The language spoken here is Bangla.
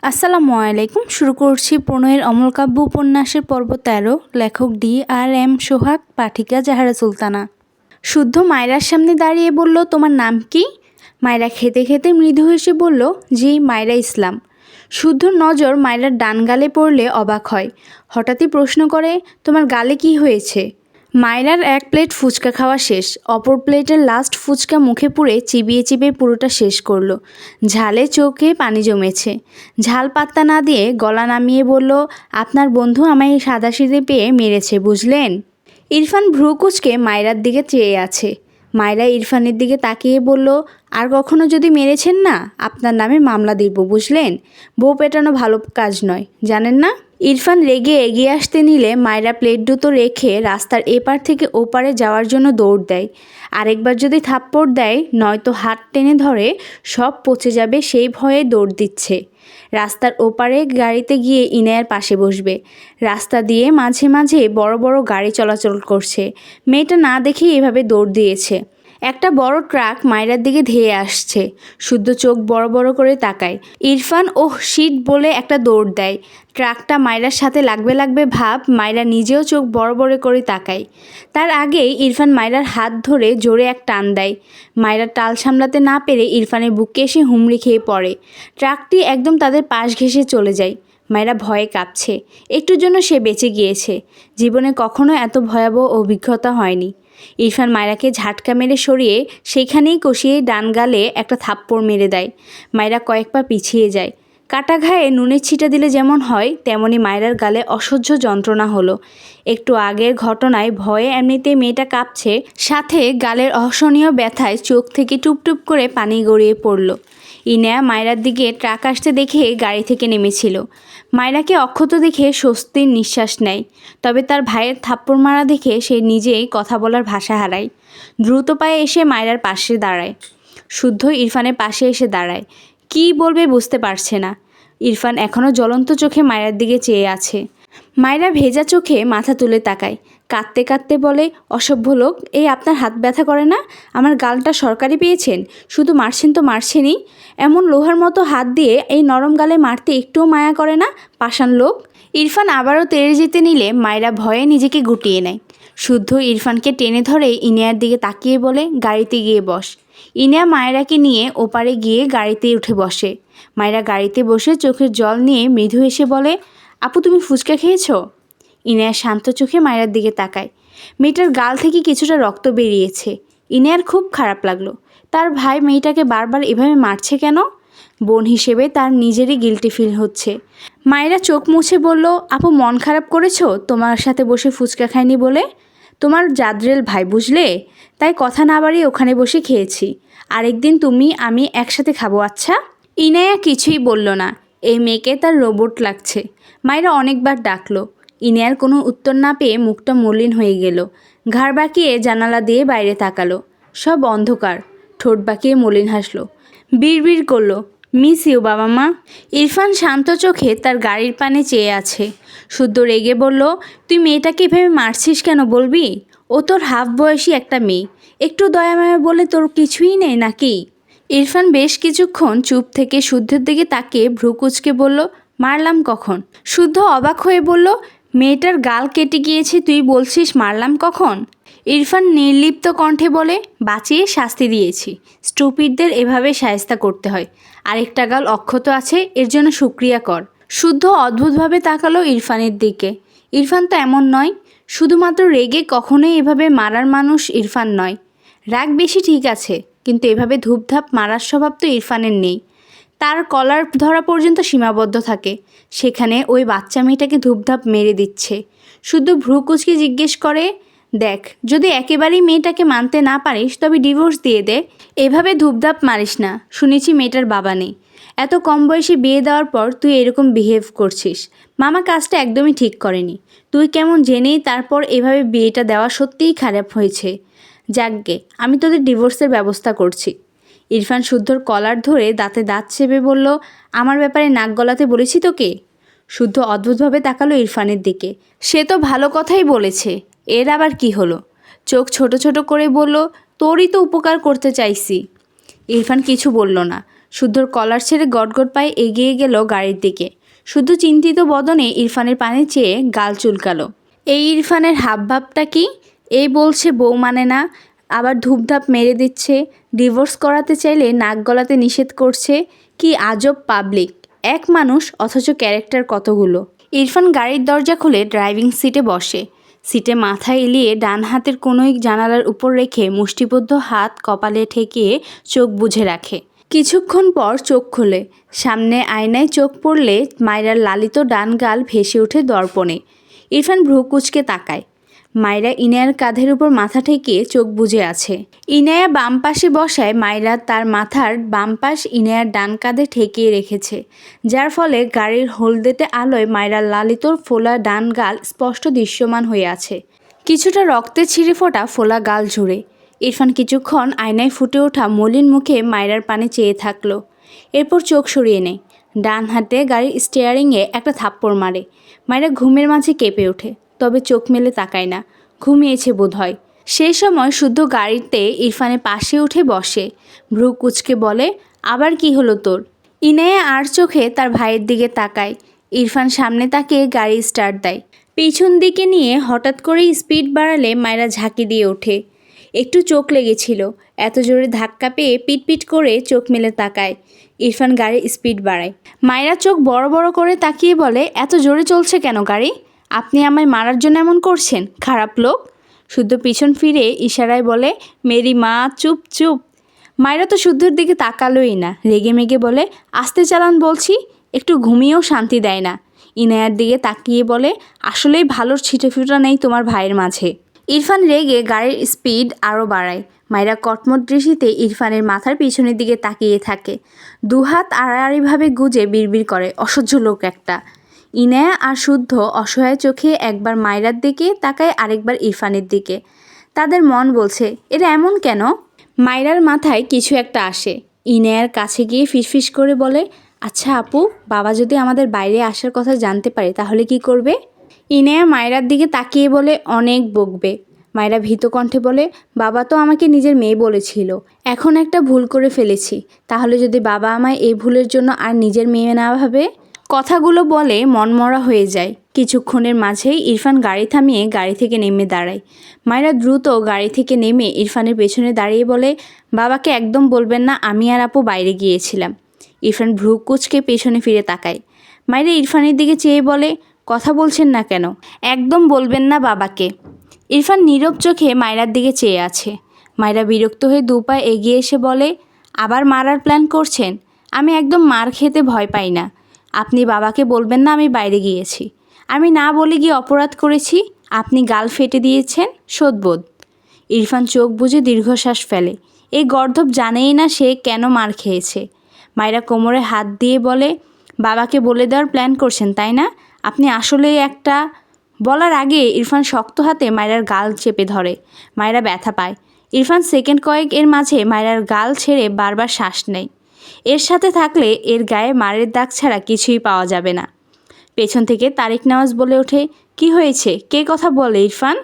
আসসালামু আলাইকুম। শুরু করছি প্রণয়ের অমলকাব্য উপন্যাসের পর্ব ১৩। লেখক D.R.M. সোহাগ, পাঠিকা জাহারা সুলতানা। শুদ্ধ মায়রার সামনে দাঁড়িয়ে বলল, তোমার নাম কি? মায়রা খেতে খেতে মৃদু হেসে বলল, জি, মায়রা ইসলাম। শুদ্ধর নজর মায়রার ডান গালে পড়লে অবাক হয়। হঠাৎই প্রশ্ন করে, তোমার গালে কি হয়েছে? মায়রার এক প্লেট ফুচকা খাওয়া শেষ। অপর প্লেটের লাস্ট ফুচকা মুখে পুরে চিবিয়ে চিবিয়ে পুরোটা শেষ করলো। ঝালে চোখে পানি জমেছে। ঝাল পাত্তা না দিয়ে গলা নামিয়ে বলল, আপনার বন্ধু আমায় সাদাসিধে পেয়ে মেরেছে, বুঝলেন? ইরফান ভ্রু কুঁচকে মায়রার দিকে চেয়ে আছে। মায়রা ইরফানের দিকে তাকিয়ে বলল, আর কখনো যদি মেরেছেন না, আপনার নামে মামলা দিব, বুঝলেন? বউ পেটানো ভালো কাজ নয়, জানেন না? ইরফান রেগে এগিয়ে আসতে নিলে মায়রা প্লেট দুটো রেখে রাস্তার এপার থেকে ওপারে যাওয়ার জন্য দৌড় দেয়। আরেকবার যদি থাপ্পড় দেয়, নয়তো হাত টেনে ধরে সব পচে যাবে সেই ভয়ে দৌড় দিচ্ছে। রাস্তার ওপারে গাড়িতে গিয়ে ইনায়ার পাশে বসবে। রাস্তা দিয়ে মাঝে মাঝে বড় বড় গাড়ি চলাচল করছে। মেয়েটা না দেখেই এভাবে দৌড় দিয়েছে। একটা বড় ট্রাক মায়রার দিকে ধেয়ে আসছে। শুদ্ধ চোখ বড় বড় করে তাকায়। ইরফান ওহ শিট বলে একটা দৌড় দেয়। ট্রাকটা মায়রার সাথে লাগবে ভাব মায়রা নিজেও চোখ বড় বড় করে তাকায়। তার আগেই ইরফান মায়রার হাত ধরে জোরে এক টান দেয়। মায়রা টাল সামলাতে না পেরে ইরফানের বুকে এসে হুমড়ি খেয়ে পড়ে। ট্রাকটি একদম তাদের পাশ ঘেঁষে চলে যায়। মায়রা ভয়ে কাঁপছে। একটুর জন্য সে বেঁচে গিয়েছে। জীবনে কখনো এত ভয়াবহ অভিজ্ঞতা হয়নি। ইরফান মায়রাকে ঝাটকা মেরে সরিয়ে সেইখানেই কষিয়ে ডান গালে একটা থাপ্পড় মেরে দেয়। মায়রা কয়েক পা পিছিয়ে যায়। কাটা ঘায়ে নুনের ছিটা দিলে যেমন হয়, তেমনি মায়রার গালে অসহ্য যন্ত্রণা হলো। একটু আগের ঘটনায় ভয়ে এমনিতেই মেয়েটা কাঁপছে, সাথে গালের অসহনীয় ব্যথায় চোখ থেকে টুপটুপ করে পানি গড়িয়ে পড়ল। ইনায়া মায়রার দিকে ট্রাক আসতে দেখে গাড়ি থেকে নেমেছিল। মায়রাকে অক্ষত দেখে স্বস্তির নিঃশ্বাস নেয়। তবে তার ভাইয়ের থাপ্পড় মারা দেখে সে নিজেই কথা বলার ভাষা হারায়। দ্রুত পায়ে এসে মায়রার পাশে দাঁড়ায়। শুদ্ধ ইরফানের পাশে এসে দাঁড়ায়। কী বলবে বুঝতে পারছে না। ইরফান এখনও জ্বলন্ত চোখে মায়রার দিকে চেয়ে আছে। মায়রা ভেজা চোখে মাথা তুলে তাকায়। কাঁদতে কাঁদতে বলে, অসভ্য লোক, এই আপনার হাত ব্যথা করে না? আমার গালটা সরকারি পেয়েছেন, শুধু মারছেন তো মারছেনই। এমন লোহার মতো হাত দিয়ে এই নরম গালে মারতে একটুও মায়া করে না, পাষাণ লোক। ইরফান আবারও তেড়ে যেতে নিলে মায়রা ভয়ে নিজেকে গুটিয়ে নেয়। শুদ্ধ ইরফানকে টেনে ধরে ইনিয়ার দিকে তাকিয়ে বলে, গাড়িতে গিয়ে বস। ইনিয়া মায়রাকে নিয়ে ওপারে গিয়ে গাড়িতে উঠে বসে। মায়রা গাড়িতে বসে চোখের জল নিয়ে মৃদু এসে বলে, আপু তুমি ফুচকা খেয়েছো? ইনিয়া শান্ত চোখে মায়রার দিকে তাকায়। মেয়েটার গাল থেকে কিছুটা রক্ত বেরিয়েছে। ইনিয়ার খুব খারাপ লাগলো। তার ভাই মেয়েটাকে বারবার এভাবে মারছে কেন? বোন হিসেবে তার নিজেরই গিল্টি ফিল হচ্ছে। মায়েরা চোখ মুছে বলল, আপু মন খারাপ করেছো তোমার সাথে বসে ফুচকা খাইনি বলে? তোমার জাদ্রেল ভাই, বুঝলে? তাই কথা না বাড়িয়ে ওখানে বসে খেয়েছি। আরেকদিন তুমি আমি একসাথে খাবো, আচ্ছা? ইনায়া কিছুই বলল না। এই মেয়েকে তার রোবট লাগছে। মায়েরা অনেকবার ডাকলো। ইনায়ার কোনো উত্তর না পেয়ে মুখটা মলিন হয়ে গেল। ঘাড় বাঁকিয়ে জানালা দিয়ে বাইরে তাকালো। সব অন্ধকার। ঠোঁট বাঁকিয়ে মলিন হাসলো। বিড়বিড় করলো, মিস ইউ বাবা মা। ইরফান শান্ত চোখে তার গাড়ির পানে চেয়ে আছে। শুদ্ধ রেগে বলল, তুই মেয়েটাকে এভাবে মারছিস কেন বলবি? ও তোর হাফ বয়সী একটা মেয়ে। একটু দয়ামায়া বলে তোর কিছুই নেই নাকি? ইরফান বেশ কিছুক্ষণ চুপ থেকে শুদ্ধের দিকে তাকিয়ে ভ্রু কুঁচকে বলল, মারলাম কখন? শুদ্ধ অবাক হয়ে বলল, মেয়েটার গাল কেটে গিয়েছে, তুই বলছিস মারলাম কখন? ইরফান নির্লিপ্ত কণ্ঠে বলে, বাঁচিয়ে শাস্তি দিয়েছি। স্টুপিডদের এভাবে শায়েস্তা করতে হয়। আরেকটা গাল অক্ষত আছে, এর জন্য শুক্রিয়া কর। শুদ্ধ অদ্ভুতভাবে তাকালো ইরফানের দিকে। ইরফান তো এমন নয়। শুধুমাত্র রেগে কখনোই এভাবে মারার মানুষ ইরফান নয়। রাগ বেশি ঠিক আছে, কিন্তু এভাবে ধূপধাপ মারার স্বভাব তো ইরফানের নেই। তার কলার ধরা পর্যন্ত সীমাবদ্ধ থাকে। সেখানে ওই বাচ্চা মেয়েটাকে ধূপধাপ মেরে দিচ্ছে। শুধু ভ্রু কুঁচকে জিজ্ঞেস করে, দেখ, যদি একেবারেই মেয়েটাকে মানতে না পারিস তবে ডিভোর্স দিয়ে দে। এভাবে ধূপধাপ মারিস না। শুনেছি মেয়েটার বাবা নেই। এত কম বয়সে বিয়ে দেওয়ার পর তুই এরকম বিহেভ করছিস। মামা কাজটা একদমই ঠিক করেনি। তুই কেমন জেনেই তারপর এভাবে বিয়েটা দেওয়া সত্যিই খারাপ হয়েছে। যাকগে, আমি তোদের ডিভোর্সের ব্যবস্থা করছি। ইরফান শুদ্ধর কলার ধরে দাঁতে দাঁত চেপে বলল, আমার ব্যাপারে নাক গলাতে বলেছি তোকে? শুদ্ধ অদ্ভুতভাবে তাকালো ইরফানের দিকে। সে তো ভালো কথাই বলেছে, এর আবার কি হলো? চোখ ছোট ছোট করে বলল, তোরই তো উপকার করতে চাইছি। ইরফান কিছু বলল না। শুদ্ধর কলার ছেড়ে গটগট পায়ে এগিয়ে গেল গাড়ির দিকে। শুদ্ধ চিন্তিত বদনে ইরফানের পানে চেয়ে গাল চুলকালো। এই ইরফানের হাবভাবটা কি? এই বলছে বউ মানে না, আবার ধূপধাপ মেরে দিচ্ছে, ডিভোর্স করাতে চাইলে নাক গলাতে নিষেধ করছে। কি আজব পাবলিক! এক মানুষ অথচ ক্যারেক্টার কতগুলো। ইরফান গাড়ির দরজা খুলে ড্রাইভিং সিটে বসে। সিটে মাথা এলিয়ে ডান হাতের কোনোই জানালার উপর রেখে মুষ্টিবদ্ধ হাত কপালে ঠেকিয়ে চোখ বুজে রাখে। কিছুক্ষণ পর চোখ খোলে। সামনে আয়নায় চোখ পড়লে মায়রার লালিত ডান গাল ভেসে ওঠে দর্পণে। ইরফান ভ্রু কুঁচকে তাকায়। মায়রা ইনায়ার কাঁধের উপর মাথা ঠেকিয়ে চোখ বুজে আছে। ইনায়া বাম পাশে বসায় মায়রা তার মাথার বাম পাশ ইনায়ার ডান কাঁধে ঠেকিয়ে রেখেছে, যার ফলে গাড়ির হলদেটে আলোয় মায়রার লালিত ফোলা ডান গাল স্পষ্ট দৃশ্যমান হয়ে আছে। কিছুটা রক্তে ছিঁড়ে ফোটা ফোলা গাল জুড়ে। ইরফান কিছুক্ষণ আয়নায় ফুটে ওঠা মলিন মুখে মায়রার পানে চেয়ে থাকলো। এরপর চোখ সরিয়ে নেয়। ডান হাতে গাড়ির স্টিয়ারিংয়ে একটা থাপ্পড় মারে। মায়রা ঘুমের মাঝে কেঁপে ওঠে, তবে চোখ মেলে তাকায় না। ঘুমিয়েছে বোধহয়। সেই সময় শুদ্ধ গাড়িতে ইরফানের পাশে উঠে বসে। ভ্রু কুঁচকে বলে, আবার কি হলো তোর? ইনায়া আর চোখে তার ভাইয়ের দিকে তাকায়। ইরফান সামনে তাকিয়ে গাড়ি স্টার্ট দেয়। পিছন দিকে নিয়ে হঠাৎ করেই স্পিড বাড়ালে মায়রা ঝাঁকি দিয়ে ওঠে। একটু চোখ লেগেছিল। এত জোরে ধাক্কা পেয়ে পিটপিট করে চোখ মেলে তাকায়। ইরফান গাড়ির স্পিড বাড়ায়। মায়রা চোখ বড় বড় করে তাকিয়ে বলে, এত জোরে চলছে কেন গাড়ি? আপনি আমায় মারার জন্য এমন করছেন, খারাপ লোক? শুদ্ধ পিছন ফিরে ইশারায় বলে, মেরি মা চুপ চুপ। মায়রা তো শুদ্ধর দিকে তাকালোই না। রেগে মেগে বলে, আস্তে চালান বলছি, একটু ঘুমিয়েও শান্তি দেয় না। ইনায়ার দিকে তাকিয়ে বলে, আসলেই ভালোর ছিটেফুটা নেই তোমার ভাইয়ের মাঝে। ইরফান রেগে গাড়ির স্পিড আরও বাড়ায়। মায়রা কটমট দৃষ্টিতে ইরফানের মাথার পিছনের দিকে তাকিয়ে থাকে। দুহাত আড়াআড়িভাবে গুজে বিড়বিড় করে, অসহ্য লোক একটা। ইনায়া আর শুদ্ধ অসহায় চোখে একবার মায়রার দিকে তাকায়, আরেকবার ইরফানের দিকে। তাদের মন বলছে, এরা এমন কেন? মায়রার মাথায় কিছু একটা আসে। ইনায়ার কাছে গিয়ে ফিসফিস করে বলে, আচ্ছা আপু, বাবা যদি আমাদের বাইরে আসার কথা জানতে পারে তাহলে কি করবে? ইনায়া মায়রার দিকে তাকিয়ে বলে, অনেক বকবে। মায়রা ভীত কণ্ঠে বলে, বাবা তো আমাকে নিজের মেয়ে বলেছিল। এখন একটা ভুল করে ফেলেছি। তাহলে যদি বাবা আমায় এই ভুলের জন্য আর নিজের মেয়ে না ভাবে? কথাগুলো বলে মনমরা হয়ে যায়। কিছুক্ষণের মাঝেই ইরফান গাড়ি থামিয়ে গাড়ি থেকে নেমে দাঁড়ায়। মায়রা দ্রুত গাড়ি থেকে নেমে ইরফানের পেছনে দাঁড়িয়ে বলে, বাবাকে একদম বলবেন না আমি আর আপু বাইরে গিয়েছিলাম। ইরফান ভ্রু কুঁচকে পেছনে ফিরে তাকায়। মায়রা ইরফানের দিকে চেয়ে বলে, কথা বলছেন না কেন? একদম বলবেন না বাবাকে। ইরফান নীরব চোখে মায়রার দিকে চেয়ে আছে। মায়রা বিরক্ত হয়ে দু পা এগিয়ে এসে বলে, আবার মারার প্ল্যান করছেন? আমি একদম মার খেতে ভয় পাই না। আপনি বাবাকে বলবেন না আমি বাইরে গিয়েছি। আমি না বলে গিয়ে অপরাধ করেছি, আপনি গাল ফেটে দিয়েছেন, শোধবোধ। ইরফান চোখ বুজে দীর্ঘশ্বাস ফেলে। এই গর্দভ জানেই না সে কেন মার খেয়েছে। মায়রা কোমরে হাত দিয়ে বলে, বাবাকে বলে দেওয়ার প্ল্যান করছেন তাই না? আপনি আসলেই একটা। বলার আগে ইরফান শক্ত হাতে মায়রার গাল চেপে ধরে। মায়রা ব্যথা পায়। ইরফান সেকেন্ড কয়েক এর মাঝে মায়রার গাল ছেড়ে বারবার শ্বাস নেয়। এর সাথে থাকলে এর গায়ে মারের দাগ ছাড়া কিছুই পাওয়া যাবে না। পেছন থেকে তারিক নওয়াজ বলে ওঠে, কি হয়েছে? কে কথা বলে ইরফান?